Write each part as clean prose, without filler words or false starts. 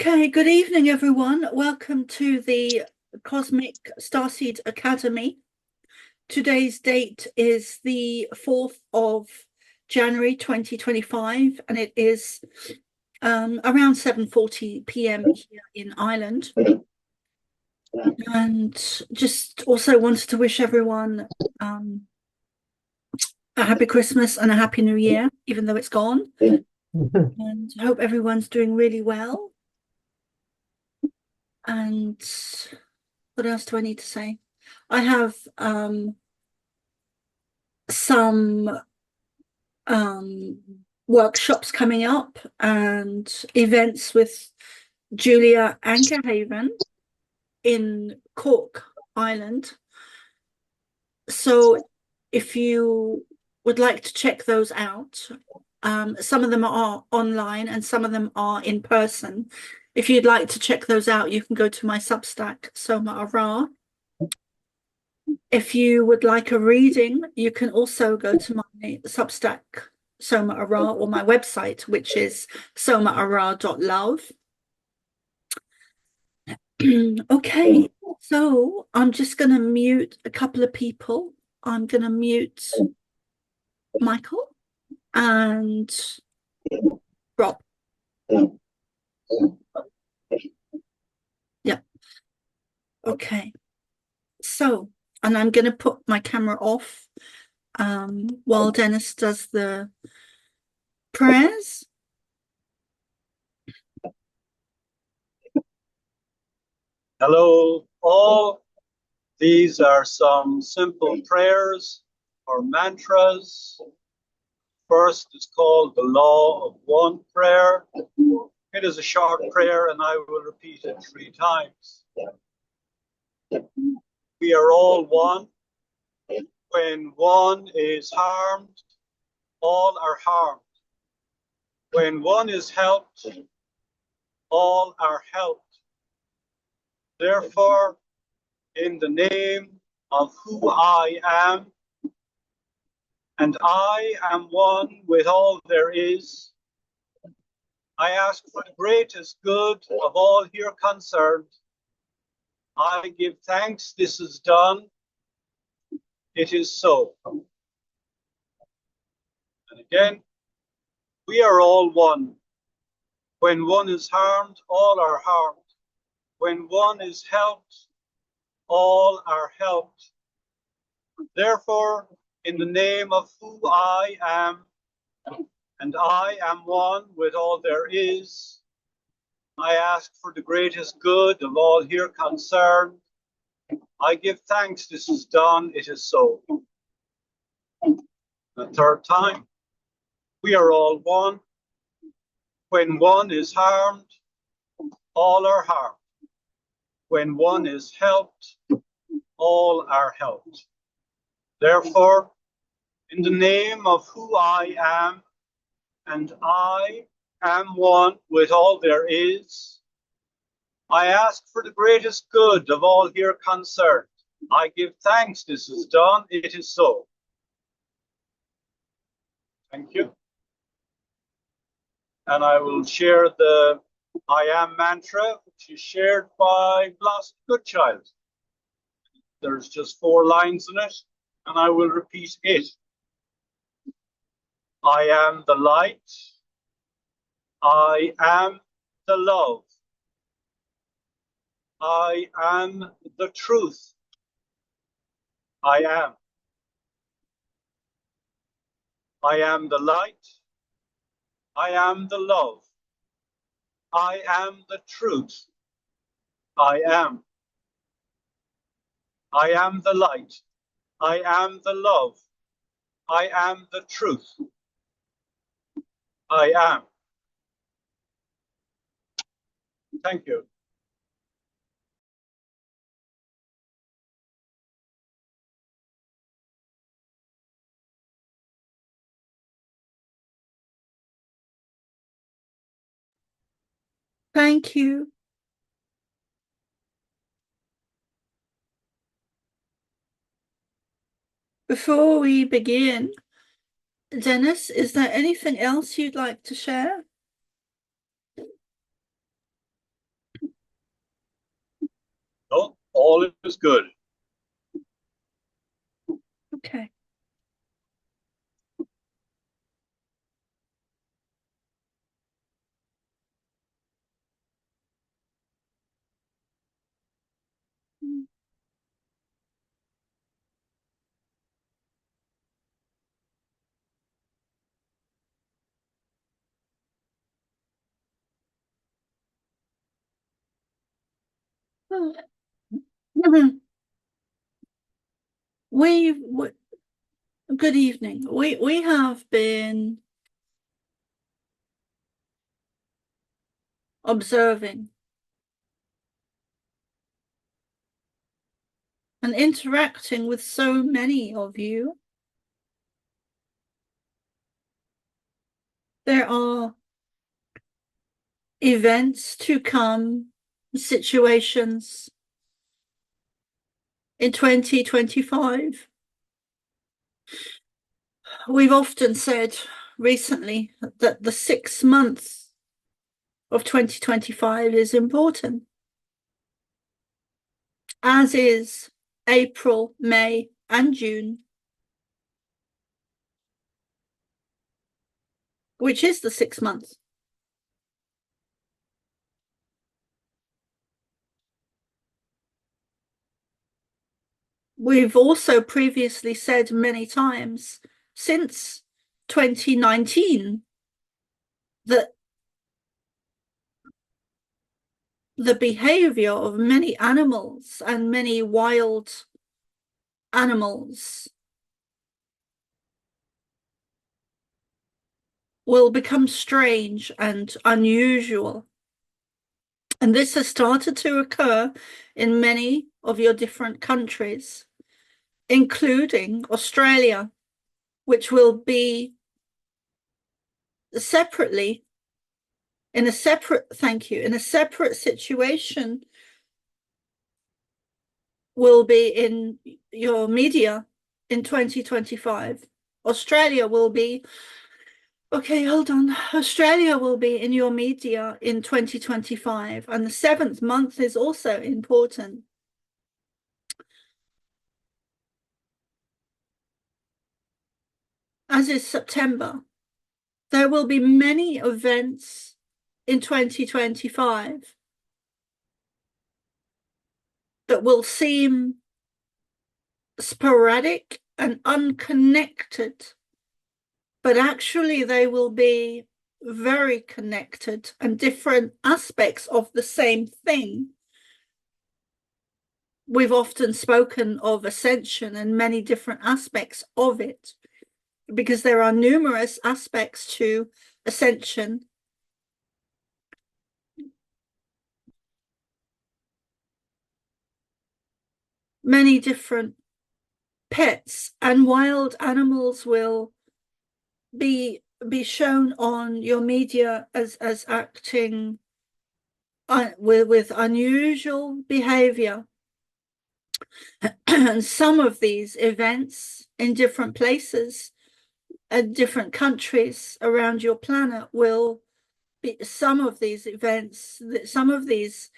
Okay, good evening, everyone. Welcome to the Cosmic Starseed Academy. Today's date is the 4th of January 2025, and it is around 7:40 p.m. here in Ireland. And just also wanted to wish everyone a happy Christmas and a happy New Year, even though it's gone. And I hope everyone's doing really well. And what else do I need to say? I have some workshops coming up and events with Julia Ankerhaven in Cork, Ireland. So if you would like to check those out, some of them are online and some of them are in person. If you'd like to check those out, you can go to my Substack, Soma Ara. If you would like a reading, you can also go to my Substack, Soma Ara, or my website, which is somaara.love. Okay, so I'm just going to mute a couple of people. I'm going to mute Michael and Rob. Yeah. Okay. So, and I'm going to put my camera off while Dennis does the prayers. Hello, all. These are some simple prayers or mantras. First is called the Law of One prayer. It is a short prayer and I will repeat it 3 times. We are all one. When one is harmed, all are harmed. When one is helped, all are helped. Therefore, in the name of who I am, and I am one with all there is, I ask for the greatest good of all here concerned. I give thanks this is done. It is so. And again, we are all one. When one is harmed, all are harmed. When one is helped, all are helped. Therefore, in the name of who I am, and I am one with all there is, I ask for the greatest good of all here concerned. I give thanks this is done, it is so. The 3rd time, we are all one. When one is harmed, all are harmed. When one is helped, all are helped. Therefore, in the name of who I am, and I am one with all there is, I ask for the greatest good of all here concerned. I give thanks this is done, it is so. Thank you. And I will share the I am mantra, which is shared by Blessed Goodchild. There's just 4 lines in it, and I will repeat it. I am the light. I am the love. I am the truth. I am. I am the light. I am the love. I am the truth. I am. I am the light. I am the love. I am the truth. I am. Thank you. Thank you. Before we begin, Dennis, is there anything else you'd like to share? All is good. Okay. We good evening. We have been observing and interacting with so many of you. There are events to come, situations in 2025. We've often said recently that the 6 months of 2025 is important, as is April, May, and June, which is the 6 months. We've also previously said many times since 2019 that the behavior of many animals and many wild animals will become strange and unusual. And this has started to occur in many of your different countries, including Australia, which will be separately in a separate situation, will be in your media in 2025. Australia will be Australia will be in your media in 2025, and the 7th month is also important. As is September. There will be many events in 2025 that will seem sporadic and unconnected, but actually they will be very connected and different aspects of the same thing. We've often spoken of ascension and many different aspects of it, because there are numerous aspects to ascension. Many different pets and wild animals will be shown on your media as acting with unusual behavior. And some of these events in different places and different countries around your planet will be, some of these events, some of these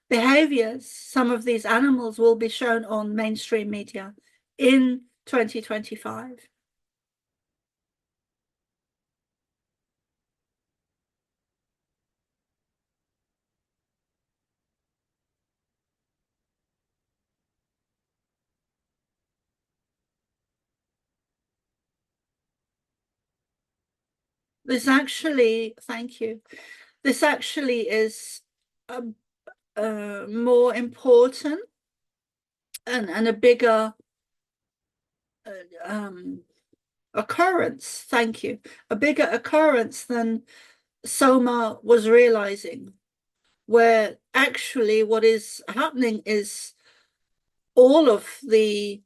behaviors, some of these animals will be shown on mainstream media in 2025. This actually, thank you. This actually is more important and a bigger occurrence. Thank you. A bigger occurrence than Soma was realizing, where actually what is happening is all of the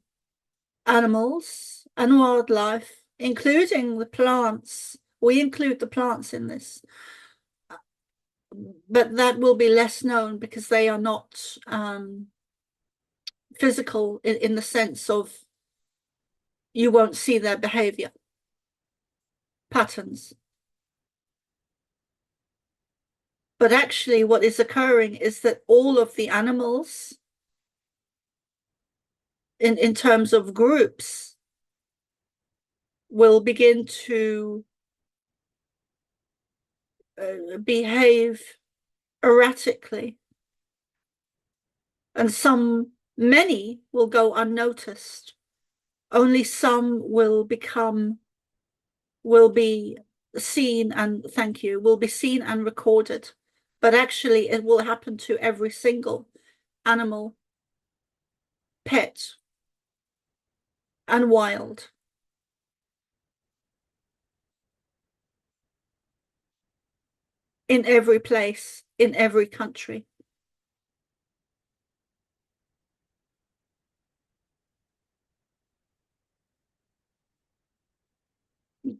animals and wildlife, including the plants, we include the plants in this, but that will be less known because they are not physical in the sense of you won't see their behavior patterns. But actually what is occurring is that all of the animals in terms of groups, will begin to behave erratically, and many will go unnoticed. Only some will be seen and will be seen and recorded. But actually, it will happen to every single animal, pet, and wild. In every place, in every country.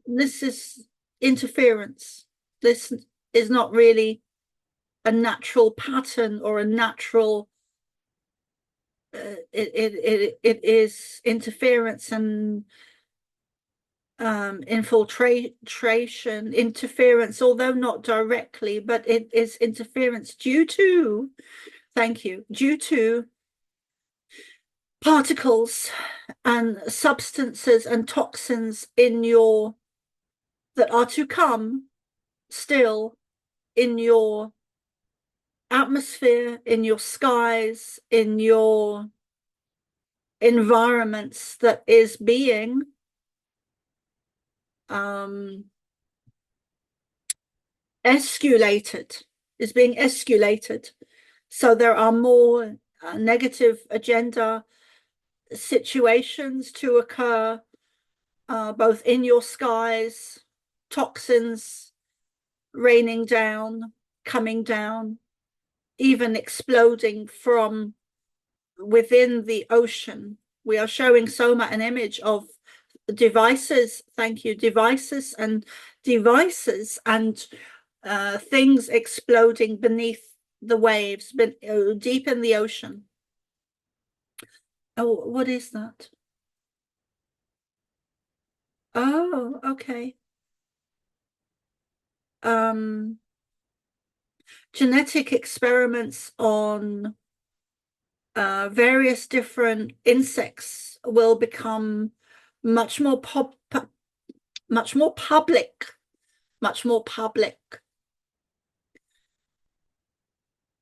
This is interference. This is not really a natural pattern or a natural it is interference and infiltration, interference, although not directly, but it is interference due to particles and substances and toxins that are to come still in your atmosphere, in your skies, in your environments, that is being escalated, So there are more negative agenda situations to occur, both in your skies, toxins raining down, coming down, even exploding from within the ocean. We are showing Soma an image of devices, devices and things exploding beneath the waves, deep in the ocean. Oh, what is that? Oh, okay. Genetic experiments on various different insects will become much more public.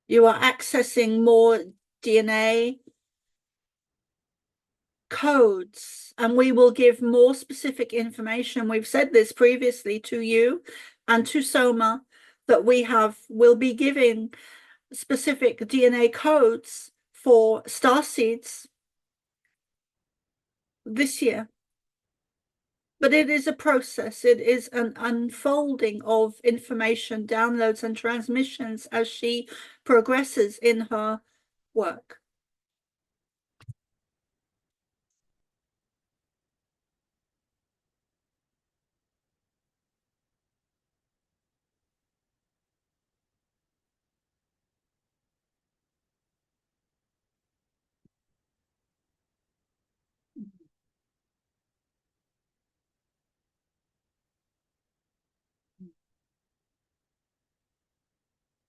You are accessing more DNA codes, and we will give more specific information. We've said this previously to you and to Soma, that we'll be giving specific DNA codes for starseeds this year. But it is a process. It is an unfolding of information, downloads and transmissions as she progresses in her work.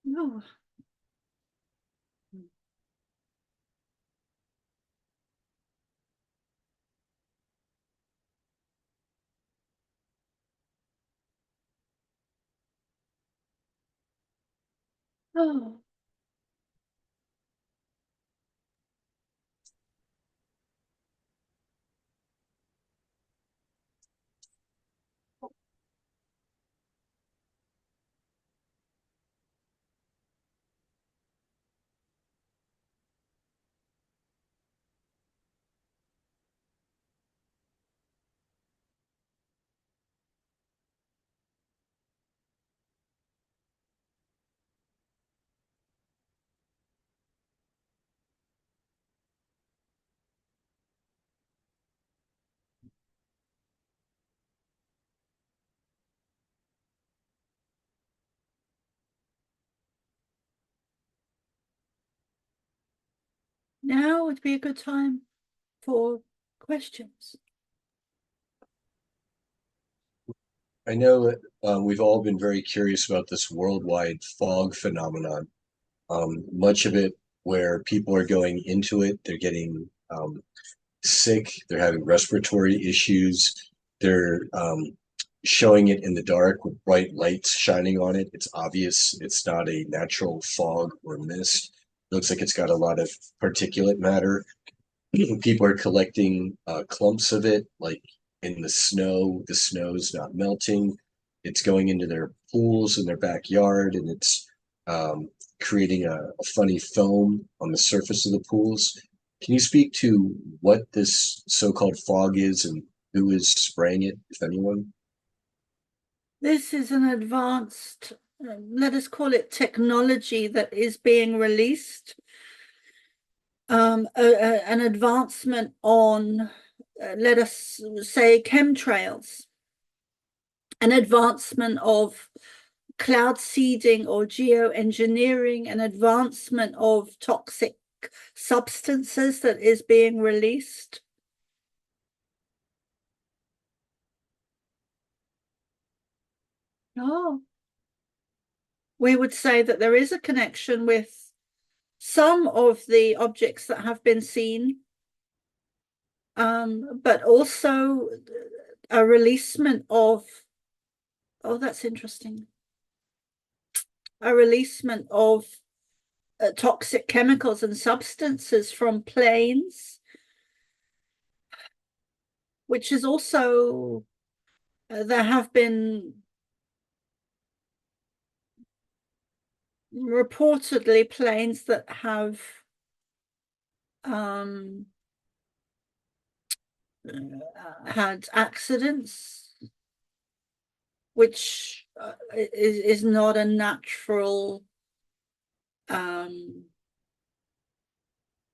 No. Oh. Now would be a good time for questions. I know that we've all been very curious about this worldwide fog phenomenon. Much of it where people are going into it, they're getting sick. They're having respiratory issues. They're showing it in the dark with bright lights shining on it. It's obvious it's not a natural fog or mist. Looks like it's got a lot of particulate matter. People are collecting clumps of it, like in the snow. The snow's not melting. It's going into their pools in their backyard, and it's creating a funny foam on the surface of the pools. Can you speak to what this so-called fog is and who is spraying it, if anyone? This is an advanced, let us call it technology that is being released. An advancement on, let us say, chemtrails, an advancement of cloud seeding or geoengineering, an advancement of toxic substances that is being released. Oh, we would say that there is a connection with some of the objects that have been seen, but also a releasement of, oh, that's interesting, a releasement of toxic chemicals and substances from planes, which is also, there have been reportedly planes that have had accidents, which is not a natural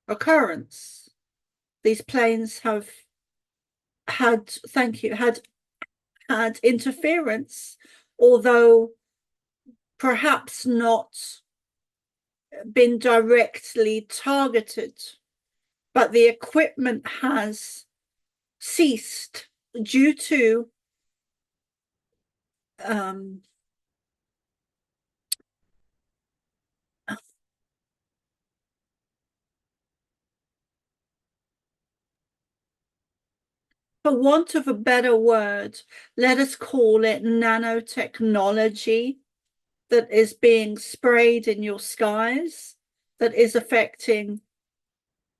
occurrence. These planes have had, thank you, had interference, although perhaps not been directly targeted, but the equipment has ceased due to for want of a better word, let us call it nanotechnology that is being sprayed in your skies, that is affecting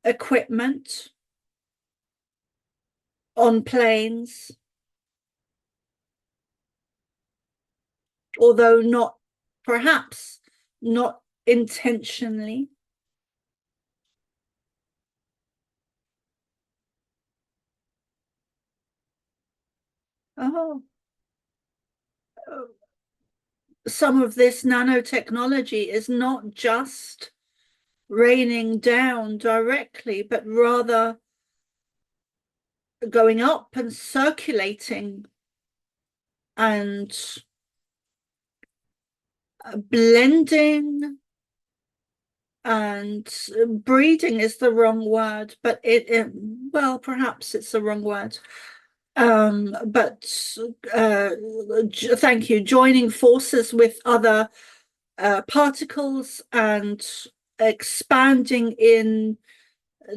equipment on planes, although not, perhaps not intentionally. Oh, some of this nanotechnology is not just raining down directly, but rather going up and circulating and blending, and breeding is the wrong word, but well, perhaps it's the wrong word. But thank you, joining forces with other particles and expanding in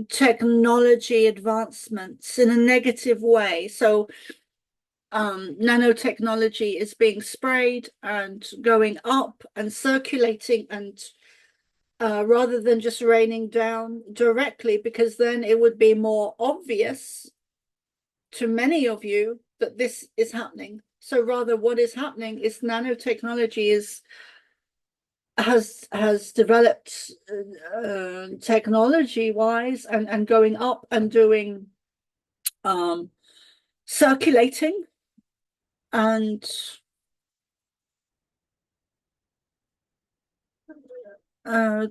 technology advancements in a negative way. So nanotechnology is being sprayed and going up and circulating, and rather than just raining down directly, because then it would be more obvious to many of you that this is happening. So rather, what is happening is nanotechnology has developed technology wise and going up and doing circulating and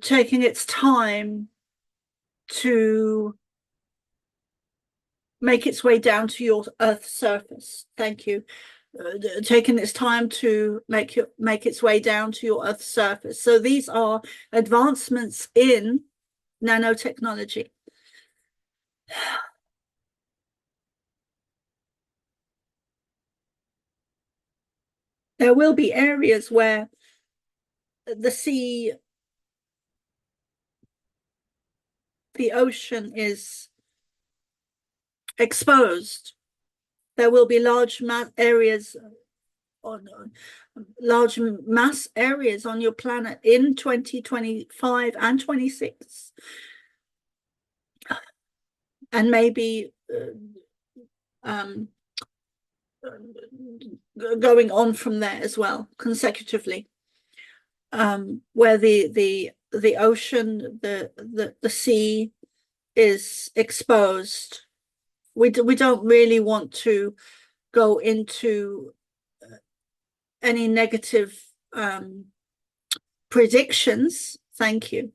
taking its time to make its way down to your Earth's surface. Thank you. Taking its time to make its way down to your Earth's surface. So these are advancements in nanotechnology. There will be areas where the sea, the ocean is exposed. There will be large mass areas on your planet in 2025 and 26, and maybe going on from there as well consecutively, where the ocean, the sea is exposed. We don't really want to go into any negative predictions, thank you,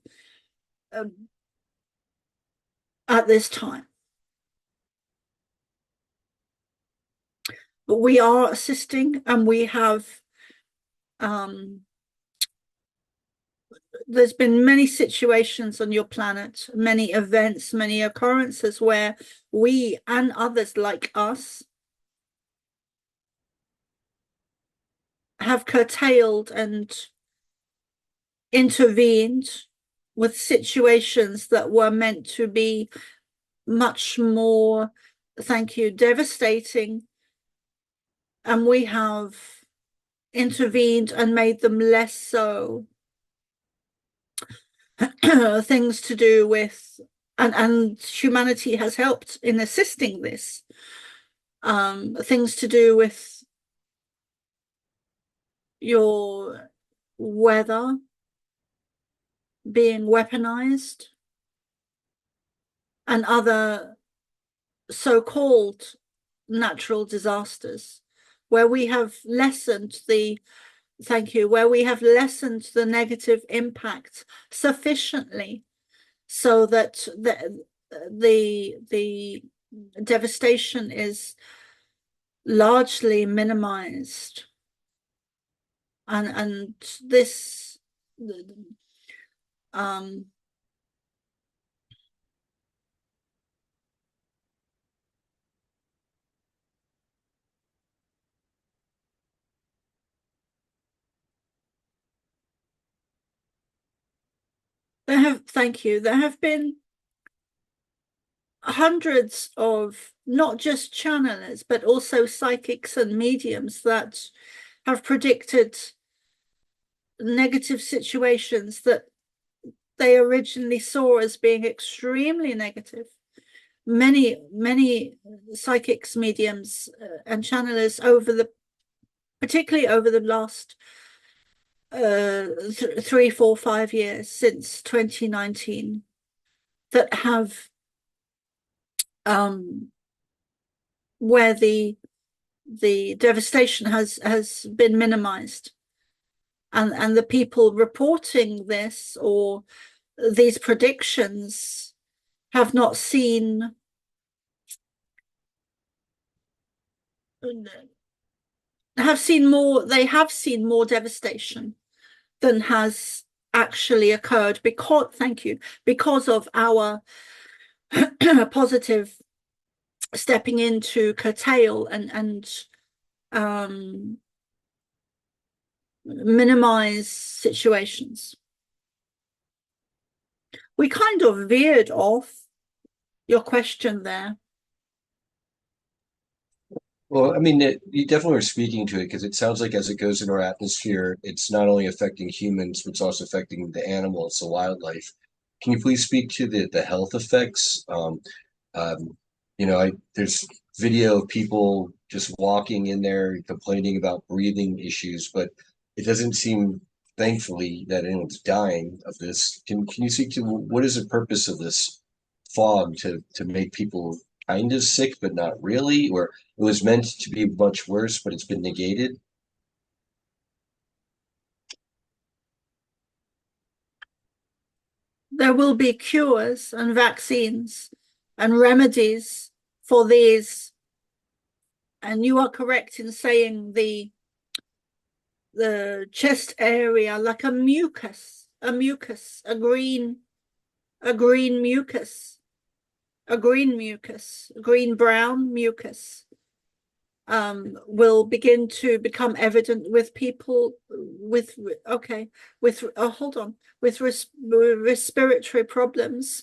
at this time. But we are assisting, and we have there's been many situations on your planet, many events, many occurrences where we and others like us have curtailed and intervened with situations that were meant to be much more, thank you, devastating, and we have intervened and made them less so. Things to do with, and humanity has helped in assisting this, things to do with your weather being weaponized and other so-called natural disasters, where we have lessened the, thank you, where we have lessened the negative impact sufficiently so that the devastation is largely minimized. And this thank you, there have been hundreds of not just channelers, but also psychics and mediums that have predicted negative situations that they originally saw as being extremely negative. Many psychics, mediums, and channelers particularly over the last 3, 4, 5 years since 2019, that have where the devastation has been minimized, and the people reporting this or these predictions have not seen they have seen more devastation than has actually occurred because of our positive stepping in to curtail and minimize situations. We kind of veered off your question there. Well, I mean, you definitely are speaking to it, because it sounds like as it goes in our atmosphere, it's not only affecting humans, but it's also affecting the animals, the wildlife. Can you please speak to the health effects? There's video of people just walking in there complaining about breathing issues, but it doesn't seem, thankfully, that anyone's dying of this. Can you speak to what is the purpose of this fog to make people kind of sick, but not really, or it was meant to be much worse, but it's been negated? There will be cures and vaccines and remedies for these, and you are correct in saying the chest area, like a mucus, a green mucus, green brown mucus, will begin to become evident with people with respiratory problems,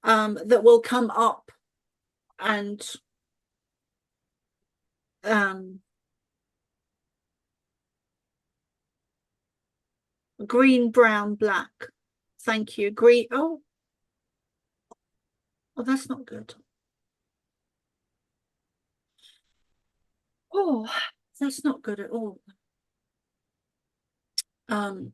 that will come up and green, brown, black. Thank you. Green. Oh, that's not good. Oh, that's not good at all. Um,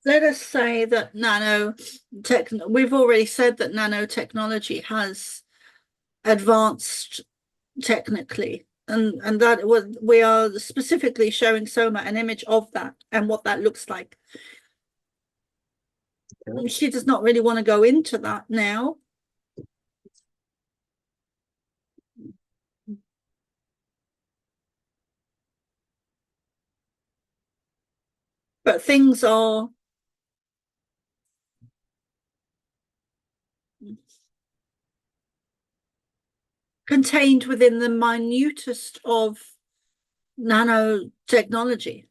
let us say that we've already said that nanotechnology has advanced technically, and that we are specifically showing Soma an image of that and what that looks like. She does not really want to go into that now. But things are contained within the minutest of nanotechnology.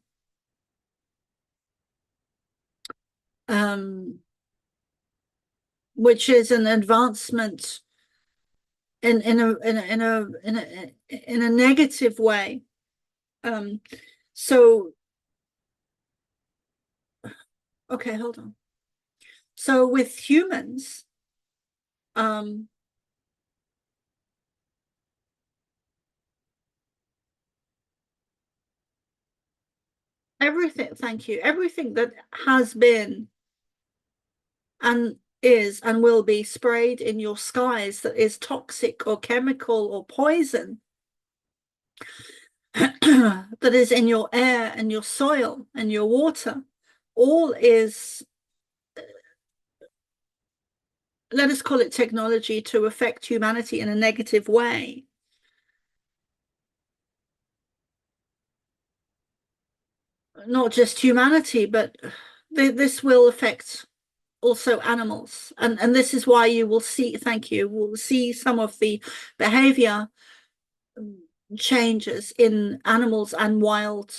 Which is an advancement in a negative way. So okay, hold on. So with humans, thank you, everything that has been and is and will be sprayed in your skies that is toxic or chemical or poison, that is in your air and your soil and your water, all is, let us call it technology to affect humanity in a negative way. Not just humanity, but this will affect also animals. And this is why you will see, thank you, will see some of the behavior changes in animals and wild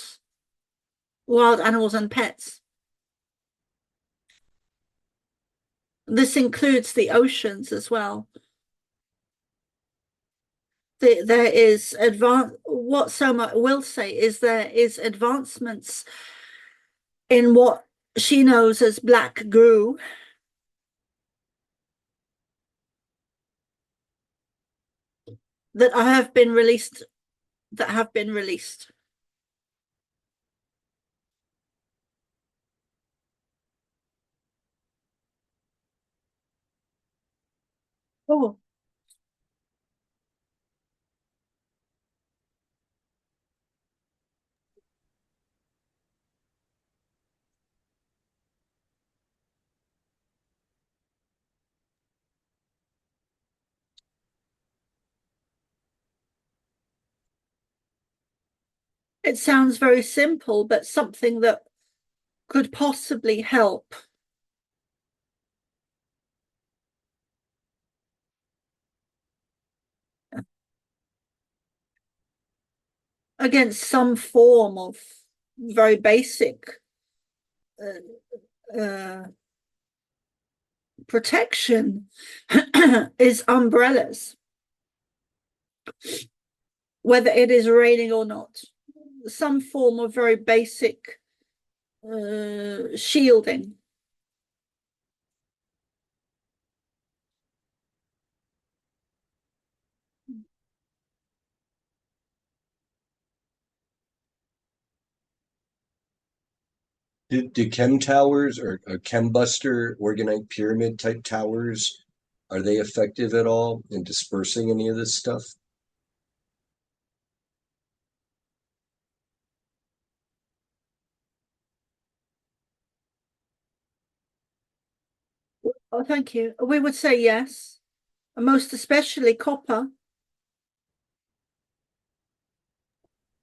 animals and pets. This includes the oceans as well. There is what Soma will say is there is advancements in what she knows as black goo, that have been released. Oh, it sounds very simple, but something that could possibly help against some form of very basic protection is umbrellas, whether it is raining or not. Some form of very basic shielding. Do chem towers or chem buster organite pyramid type towers, are they effective at all in dispersing any of this stuff? Oh, thank you. We would say yes, most especially copper.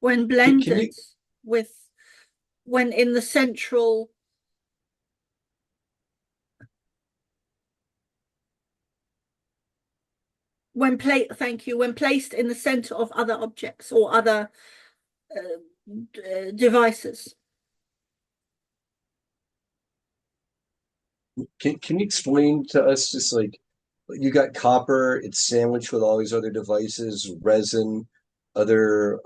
when Can blended you with, when in the central, thank you, when placed in the center of other objects or other devices. can you explain to us just like you got copper, it's sandwiched with all these other devices, resin, other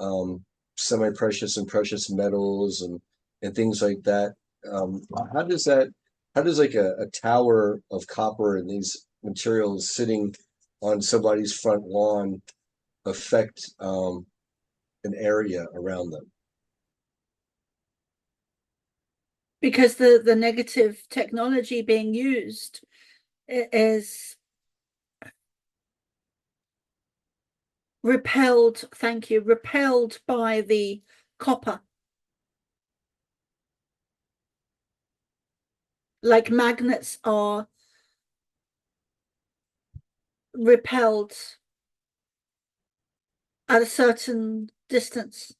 semi-precious and precious metals and things like that. Um, how does that how does like a tower of copper and these materials sitting on somebody's front lawn affect an area around them? Because the negative technology being used is repelled, thank you, repelled by the copper. Like magnets are repelled at a certain distance.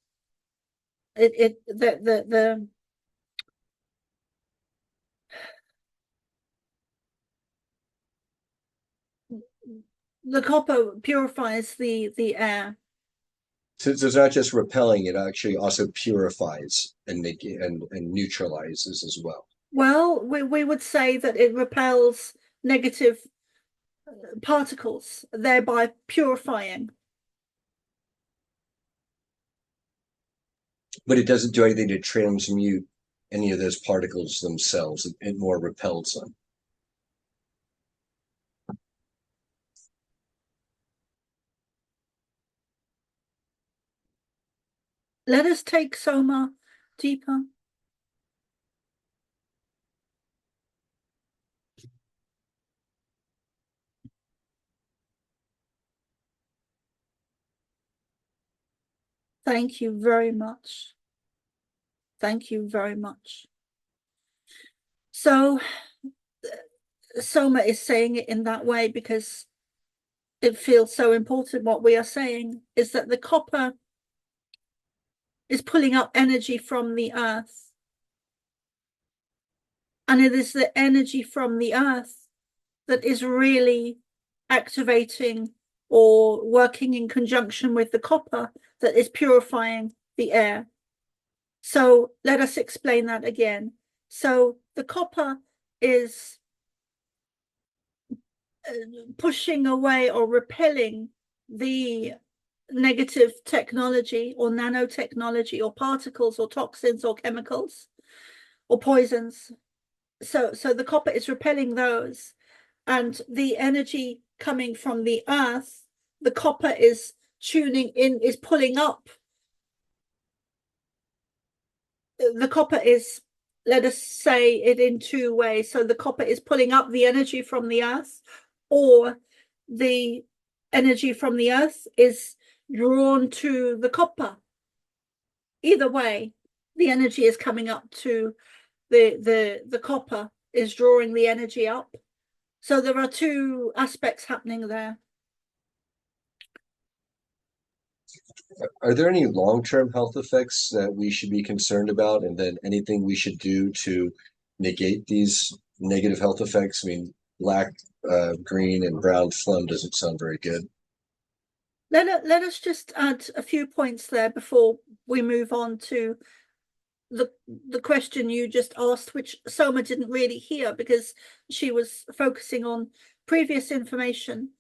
The copper purifies the air. So it's not just repelling, it actually also purifies and neutralizes as well. Well, we would say that it repels negative particles, thereby purifying. But it doesn't do anything to transmute any of those particles themselves. It more repels them. Let us take Soma deeper. Thank you very much. Thank you very much. So Soma is saying it in that way because it feels so important. What we are saying is that the copper is pulling up energy from the earth. And it is the energy from the earth that is really activating or working in conjunction with the copper that is purifying the air. So let us explain that again. So the copper is pushing away or repelling the negative technology or nanotechnology or particles or toxins or chemicals or poisons. So the copper is repelling those, and the energy coming from the earth, the copper is tuning in, is pulling up. The copper is, let us say it in two ways. So the copper is pulling up the energy from the earth, or the energy from the earth is drawn to the copper. Either way, the energy is coming up to the copper is drawing the energy up. So there are two aspects happening there. Are there any long-term health effects that we should be concerned about, and then anything we should do to negate these negative health effects? I mean, black, green, and brown phlegm doesn't sound very good. Let us just add a few points there before we move on to the question you just asked, which Soma didn't really hear because she was focusing on previous information,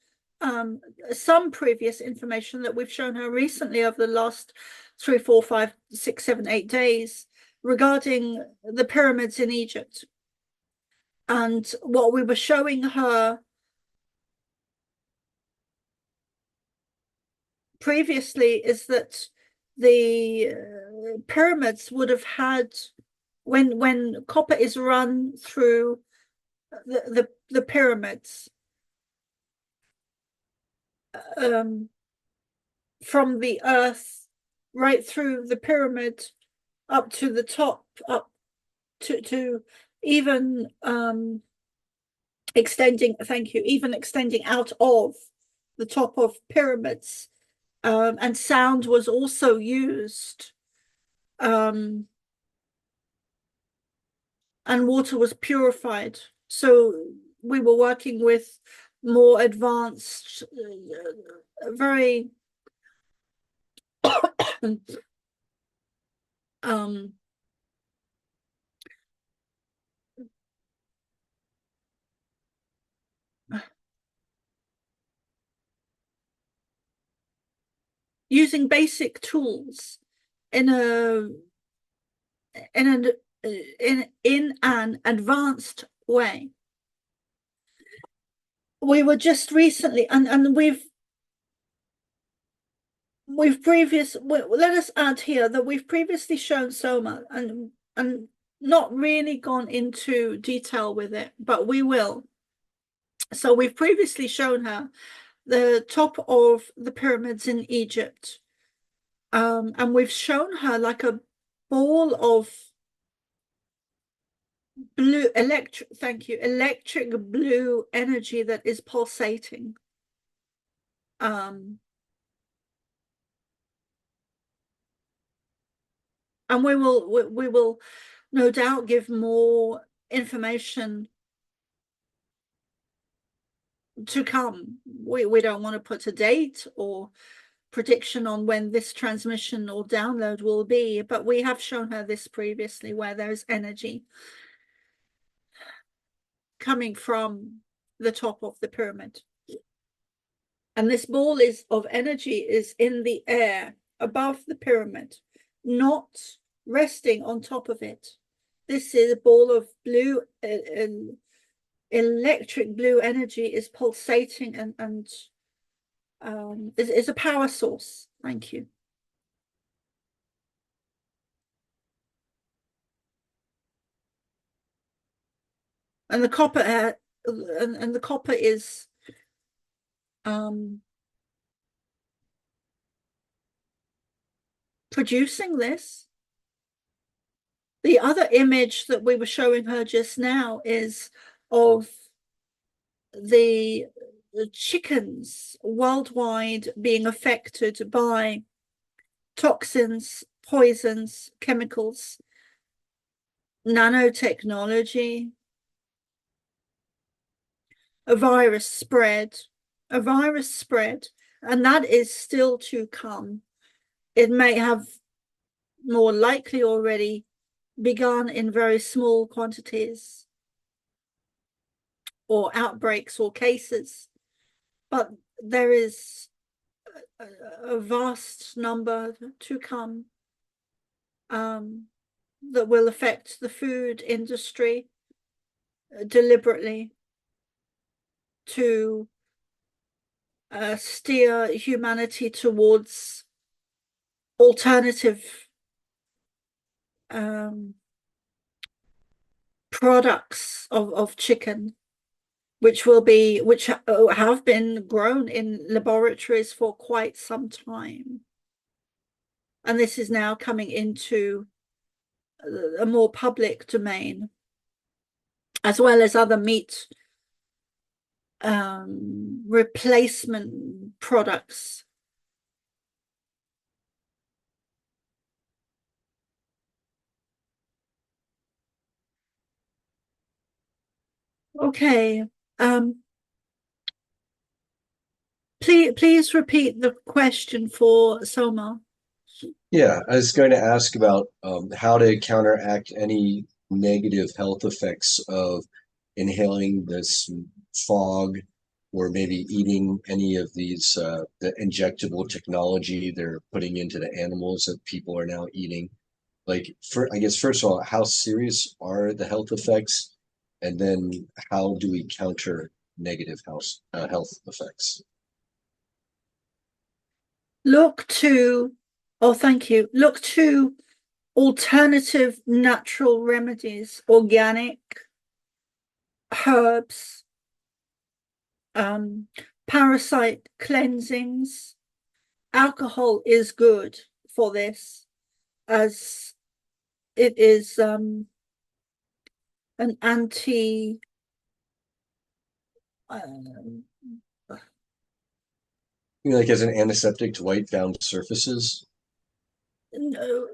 some previous information that we've shown her recently over the last 3, 4, 5, 6, 7, 8 days regarding the pyramids in Egypt. And what we were showing her previously is that the pyramids would have had, when copper is run through the pyramids, from the earth right through the pyramid up to the top, up to even extending, thank you, even extending out of the top of pyramids and sound was also used. And water was purified. So we were working with more advanced, very um, using basic tools in a in an advanced way. We were just recently, and let us add here that we've previously shown Soma and not really gone into detail with it, but we will. So we've previously shown her the top of the pyramids in Egypt, and we've shown her like a ball of electric blue energy that is pulsating. And we will no doubt give more information to come. We don't want to put a date or prediction on when this transmission or download will be, but we have shown her this previously, where there's energy coming from the top of the pyramid. And this ball of energy is in the air above the pyramid, not resting on top of it. This is a ball of blue, electric blue energy is pulsating and is a power source. Thank you. And the copper and the copper is producing this. The other image that we were showing her just now is of the chickens worldwide being affected by toxins, poisons, chemicals, nanotechnology, a virus spread, and that is still to come. It may have more likely already begun in very small quantities or outbreaks or cases, but there is a vast number to come that will affect the food industry deliberately to steer humanity towards alternative products of chicken, which have been grown in laboratories for quite some time. And this is now coming into a more public domain, as well as other meat replacement products. Okay. Please repeat the question for Soma. Yeah, I was going to ask about how to counteract any negative health effects of inhaling this fog or maybe eating any of these the injectable technology they're putting into the animals that people are now eating. Like, I guess first of all, how serious are the health effects, and then how do we counter negative health effects? Thank you. Look to alternative natural remedies, organic herbs, parasite cleansings. Alcohol is good for this, as it is an anti You know, like as an antiseptic to white-bound surfaces. No,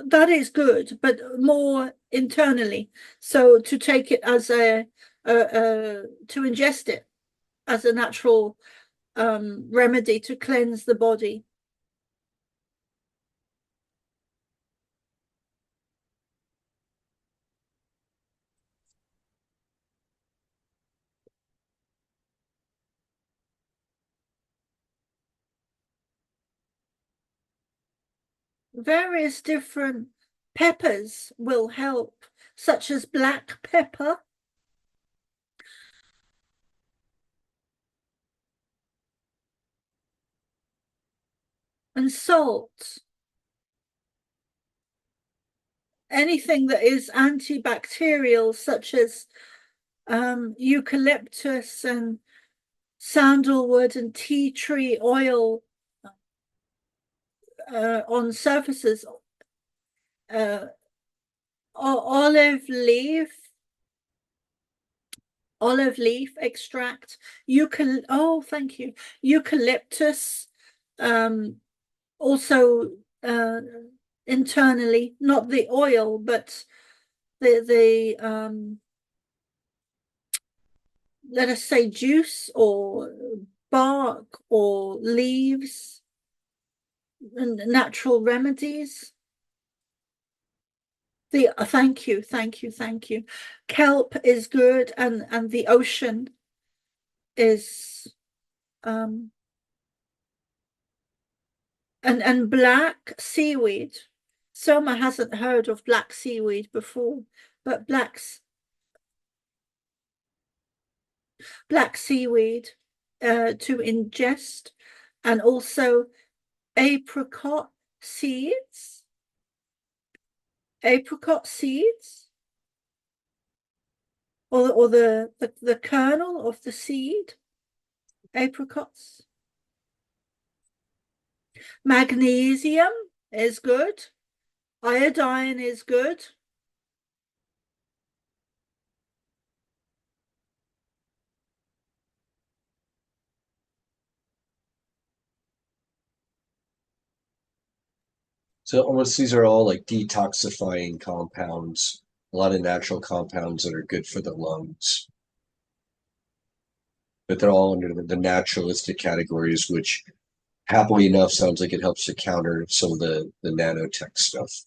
that is good, but more internally. So to take it as to ingest it as a natural remedy to cleanse the body. Various different peppers will help, such as black pepper, and salt. Anything that is antibacterial, such as eucalyptus and sandalwood and tea tree oil on surfaces, uh, olive leaf extract, thank you, eucalyptus, um, also internally, not the oil, but the let us say juice or bark or leaves and natural remedies. Thank you, thank you, thank you. Kelp is good, and the ocean is um and black seaweed. Soma hasn't heard of black seaweed before, but black seaweed to ingest, and also apricot seeds, apricot seeds, or the kernel of the seed, apricots. Magnesium is good. Iodine is good. So almost these are all like detoxifying compounds, a lot of natural compounds that are good for the lungs. But they're all under the naturalistic categories, which happily enough sounds like it helps to counter some of the nanotech stuff.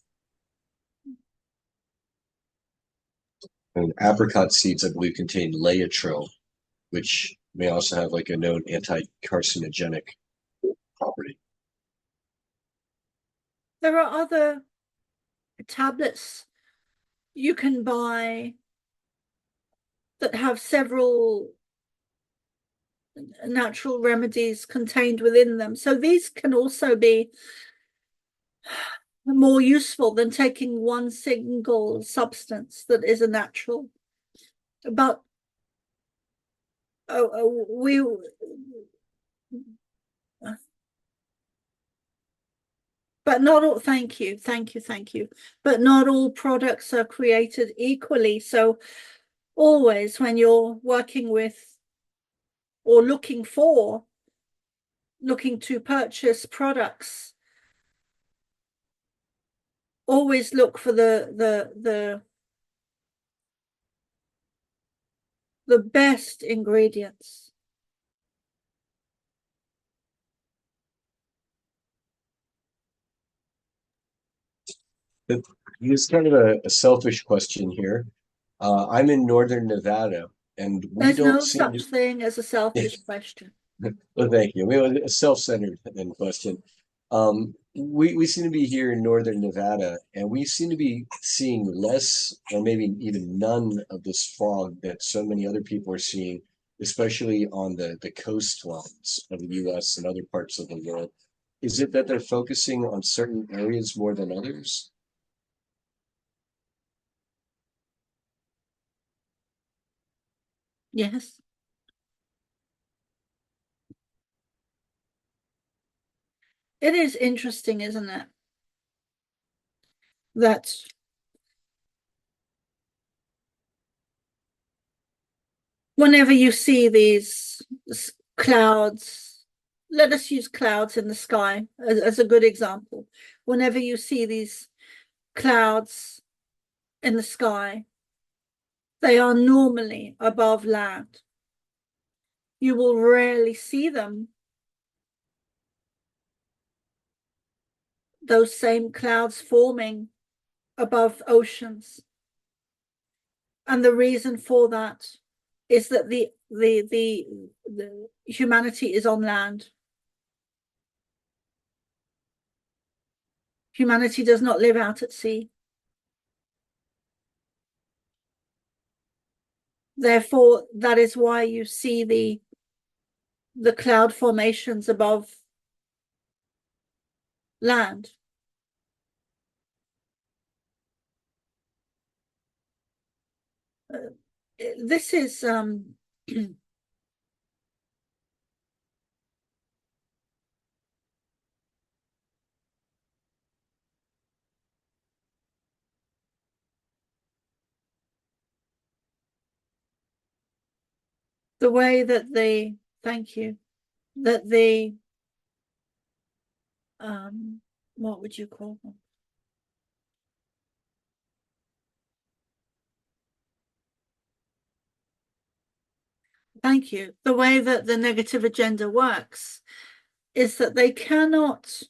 And apricot seeds, I believe, contain laetrile, which may also have like a known anti-carcinogenic property. There are other tablets you can buy that have several natural remedies contained within them. So these can also be more useful than taking one single substance that is a natural. But we but not all, thank you, thank you, thank you. But not all products are created equally. So always when you're working with or looking to purchase products, always look for the best ingredients. But it's kind of a selfish question here. I'm in northern Nevada, and we There's don't no seem such to. thing as a selfish question. Well, thank you. We have a self-centered then question. We seem to be here in northern Nevada, and we seem to be seeing less, or maybe even none, of this fog that so many other people are seeing, especially on the coastlines of the U.S. and other parts of the world. Is it that they're focusing on certain areas more than others? Yes. It is interesting, isn't it? That whenever you see these clouds let us use clouds in the sky as a good example. Whenever you see these clouds in the sky, they are normally above land. You will rarely see them, those same clouds forming above oceans. And the reason for that is that the humanity is on land. Humanity does not live out at sea. Therefore, that is why you see the cloud formations above land. This is the way that the, thank you, that the what would you call them? Thank you. The way that the negative agenda works is that they cannot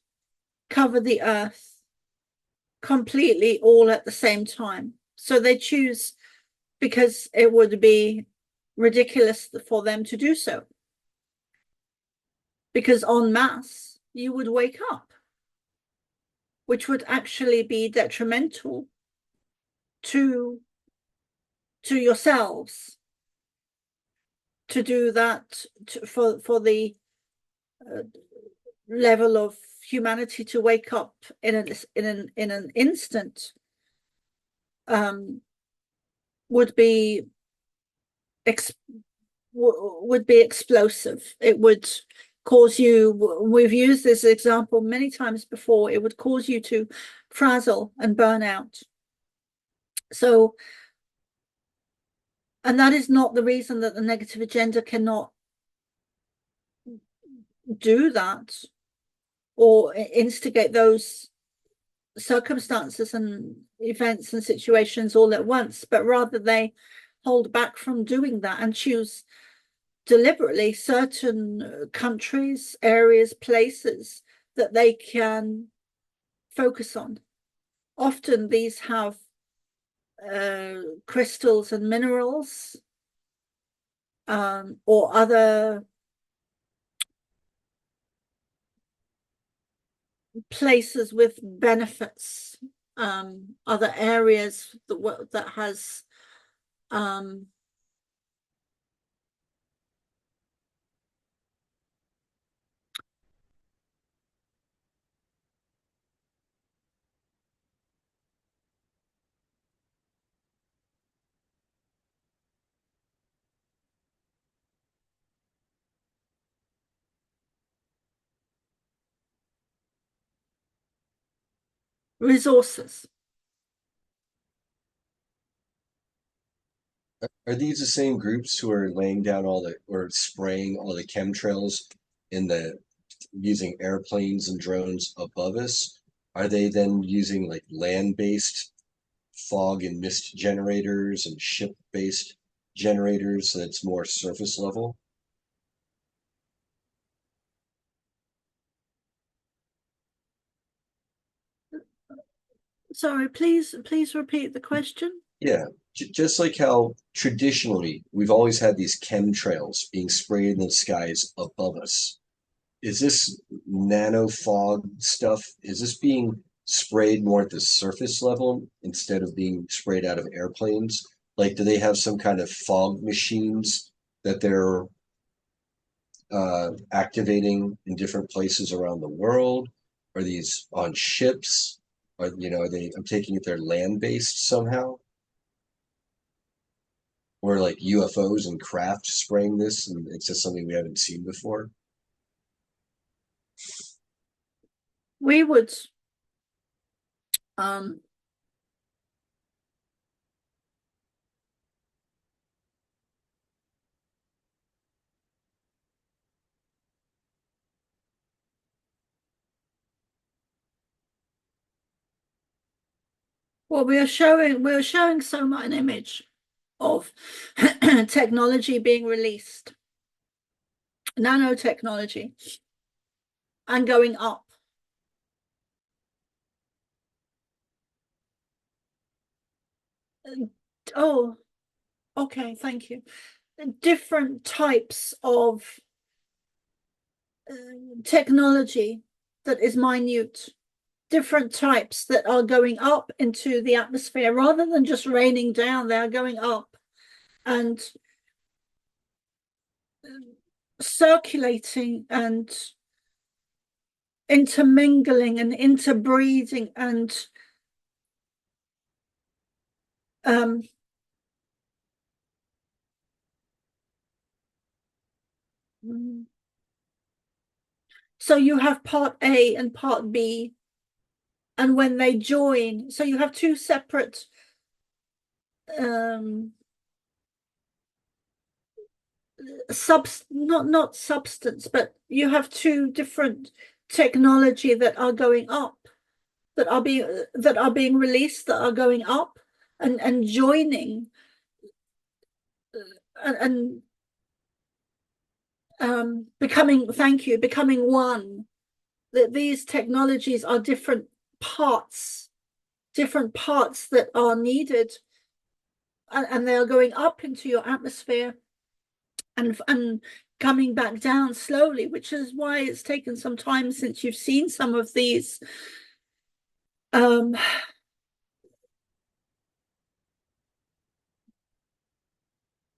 cover the earth completely all at the same time. So they choose, because it would be ridiculous for them to do so. Because en masse, you would wake up, which would actually be detrimental to yourselves to do that, for the level of humanity to wake up in an instant would be explosive. It would cause you, we've used this example many times before, it would cause you to frazzle and burn out. So, and that is not the reason that the negative agenda cannot do that or instigate those circumstances and events and situations all at once, but rather they hold back from doing that and choose deliberately certain countries, areas, places that they can focus on. Often these have crystals and minerals, or other places with benefits, other areas that has resources. Are these the same groups who are laying down all the or spraying all the chemtrails in the using airplanes and drones above us? Are they then using like land-based fog and mist generators and ship-based generators that's more surface level? Sorry, please repeat the question. Yeah, just like how traditionally we've always had these chemtrails being sprayed in the skies above us. Is this nano fog stuff, is this being sprayed more at the surface level instead of being sprayed out of airplanes? Like, do they have some kind of fog machines that they're activating in different places around the world? Are these on ships? Are they, I'm taking it they're land-based somehow? Or like UFOs and craft spraying this, and it's just something we haven't seen before? We would um Well, we're showing Soma an image of technology being released, nanotechnology, and going up. Oh, okay, thank you. Different types of technology that is minute, different types that are going up into the atmosphere rather than just raining down, they're going up and circulating and intermingling and interbreeding and um so you have part A and part B, and when they join, so you have two separate um not substance, but you have two different technology that are going up, that are being released, that are going up and joining and becoming, thank you, becoming one. That these technologies are parts different parts that are needed, and they are going up into your atmosphere and coming back down slowly, which is why it's taken some time since you've seen some of these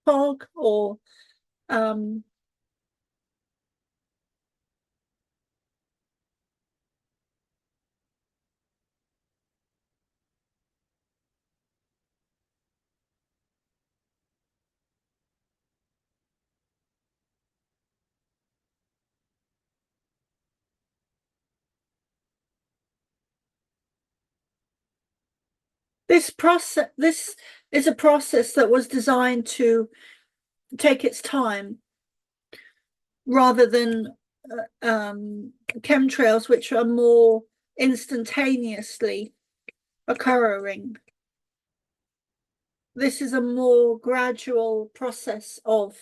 fog or this is a process that was designed to take its time rather than chemtrails, which are more instantaneously occurring. This is a more gradual process of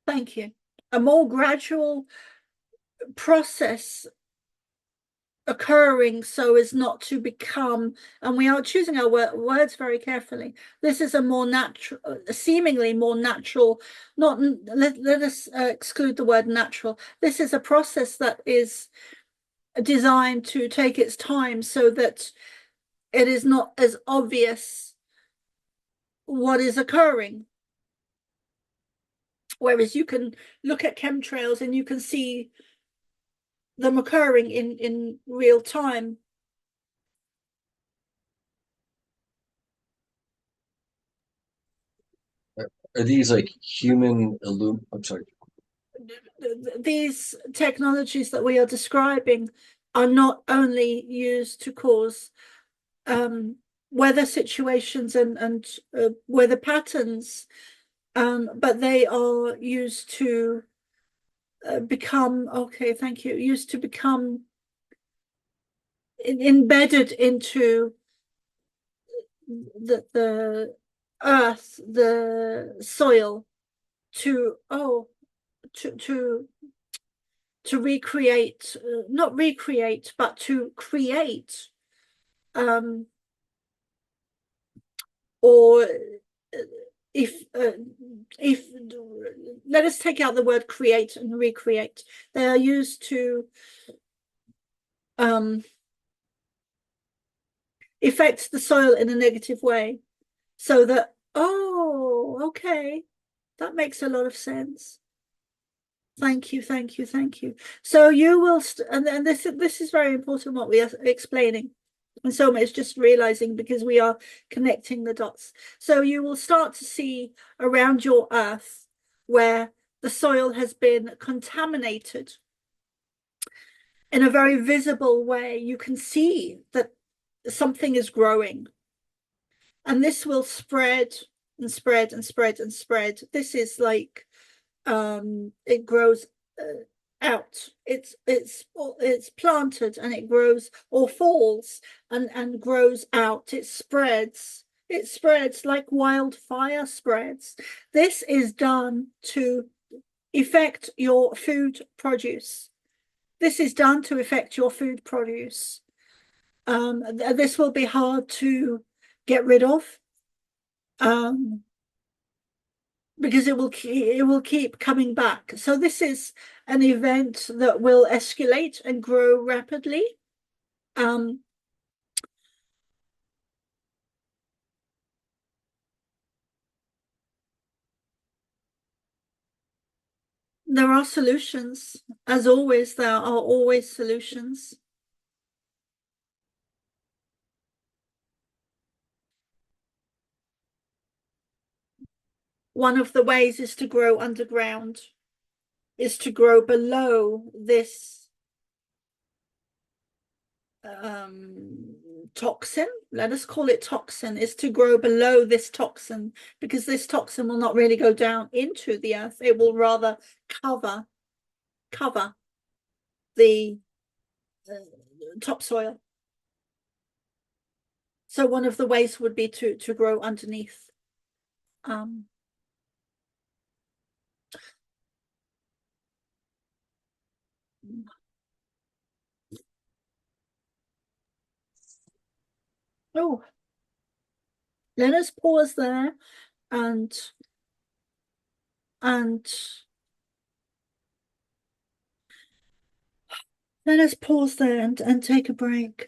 thank you, a more gradual process occurring so as not to become, and we are choosing our words very carefully. This is a more natural, seemingly more natural, not let us exclude the word natural. This is a process that is designed to take its time so that it is not as obvious what is occurring. Whereas you can look at chemtrails and you can see them occurring in real time. Are these like human I'm sorry. These technologies that we are describing are not only used to cause weather situations and weather patterns, but they are used to become, okay, thank you, used to become embedded into the earth, the soil, to to recreate, not recreate, but to create, or if let us take out the word create and recreate. They are used to affect the soil in a negative way, so that, oh, okay, that makes a lot of sense. Thank you, thank you, thank you. So you will, and then this is very important what we are explaining. And so it's just realizing, because we are connecting the dots. So you will start to see around your earth where the soil has been contaminated in a very visible way. You can see that something is growing. and this will spread and spread and spread and spread. This is like it grows out. It's planted and it grows or falls and grows out. It spreads. It spreads like wildfire spreads. This is done to affect your food produce. This is done to affect your food produce. This will be hard to get rid of. Because it will keep coming back. So this is an event that will escalate and grow rapidly. There are solutions. As always, there are always solutions. One of the ways is to grow underground, is to grow below this toxin. Let us call it toxin, is to grow below this toxin, because this toxin will not really go down into the earth. It will rather cover the topsoil. So one of the ways would be to grow underneath. Oh, let us pause there and let us pause there and take a break.